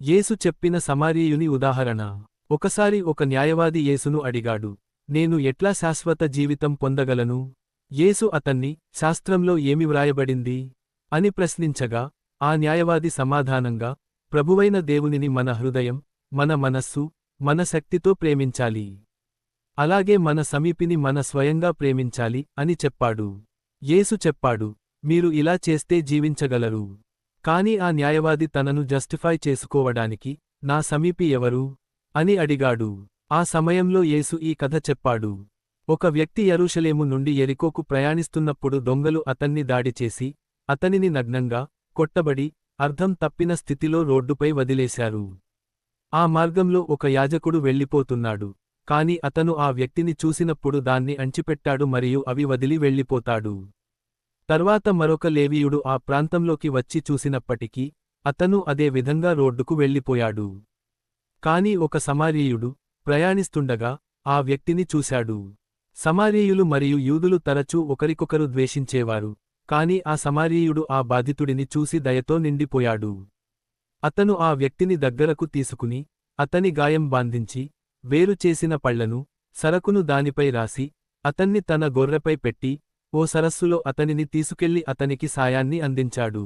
యేసు చెప్పిన సమారీయుని ఉదాహరణ. ఒకసారి ఒక న్యాయవాది యేసును అడిగాడు, నేను ఎట్లా శాశ్వత జీవితం పొందగలను? యేసు అతన్ని, శాస్త్రంలో ఏమి వ్రాయబడింది? అని ప్రశ్నించగా, ఆ న్యాయవాది సమాధానంగా, ప్రభువైన దేవునిని మన హృదయం, మన మనస్సు, మన శక్తితో ప్రేమించాలి. అలాగే మన సమీపిని మన స్వయంగా ప్రేమించాలి అని చెప్పాడు. యేసు చెప్పాడు, మీరు ఇలా చేస్తే జీవించగలరు. కాని ఆ న్యాయవాది తనను జస్టిఫై చేసుకోవడానికి, నా సమీపి ఎవరు? అని అడిగాడు. ఆ సమయంలో యేసు ఈ కథ చెప్పాడు. ఒక వ్యక్తి యెరూషలేము నుండి యెరికోకు ప్రయాణిస్తున్నప్పుడు దొంగలు అతన్ని దాడి చేసి, అతనిని నగ్నంగా, కొట్టబడి, అర్థం తప్పిన స్థితిలో రోడ్డుపై వదిలేశారు. ఆ మార్గంలో ఒక యాజకుడు వెళ్ళిపోతున్నాడు. కాని అతను ఆ వ్యక్తిని చూసినప్పుడు దాన్ని అణిచిపెట్టాడు మరియు అవి వదిలి వెళ్ళిపోతాడు. తర్వాత మరొక లేవీయుడు ఆ ప్రాంతంలోకి వచ్చి చూసినప్పటికీ, అతను అదే విధంగా రోడ్డుకు వెళ్ళిపోయాడు. కాని ఒక సమారీయుడు, ప్రయాణిస్తుండగా, ఆ వ్యక్తిని చూశాడు. సమారీయులు మరియు యూదులు తరచూ ఒకరికొకరు ద్వేషించేవారు. కాని ఆ సమారీయుడు ఆ బాధితుడిని చూసి దయతో నిండిపోయాడు. అతను ఆ వ్యక్తిని దగ్గరకు తీసుకుని, అతని గాయం బాంధించి, వేరు చేసిన పళ్లను, సరకును దానిపై రాసి, అతన్ని తన గొర్రెపై పెట్టి, ఓ సరస్సులో అతనిని తీసుకెళ్లి అతనికి సాయాన్ని అందించాడు.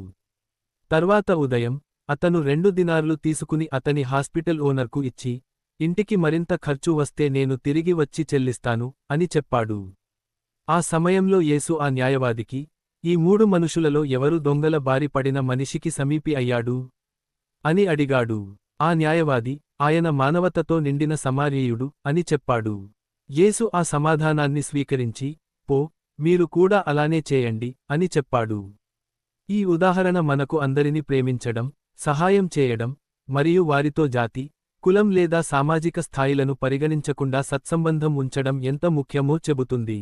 తర్వాత ఉదయం, అతను 2 దినార్లు తీసుకుని అతని హాస్పిటల్ ఓనర్కు ఇచ్చి, ఇంటికి మరింత ఖర్చు వస్తే నేను తిరిగి వచ్చి చెల్లిస్తాను, అని చెప్పాడు. ఆ సమయంలో యేసు ఆ న్యాయవాదికి, ఈ 3 మనుషులలో ఎవరు దొంగల బారి పడిన మనిషికి సమీపి అయ్యాడు? అని అడిగాడు. ఆ న్యాయవాది, ఆయన మానవతతో నిండిన సమారీయుడు, అని చెప్పాడు. యేసు ఆ సమాధానాన్ని స్వీకరించి, పో, మీరు కూడా అలానే చేయండి, అని చెప్పాడు. ఈ ఉదాహరణ మనకు అందరిని ప్రేమించడం, సహాయం చేయడం, మరియు వారితో జాతి, కులం లేదా సామాజిక స్థాయిలను పరిగణించకుండా సత్సంబంధం ఉంచడం ఎంత ముఖ్యమో చెబుతుంది.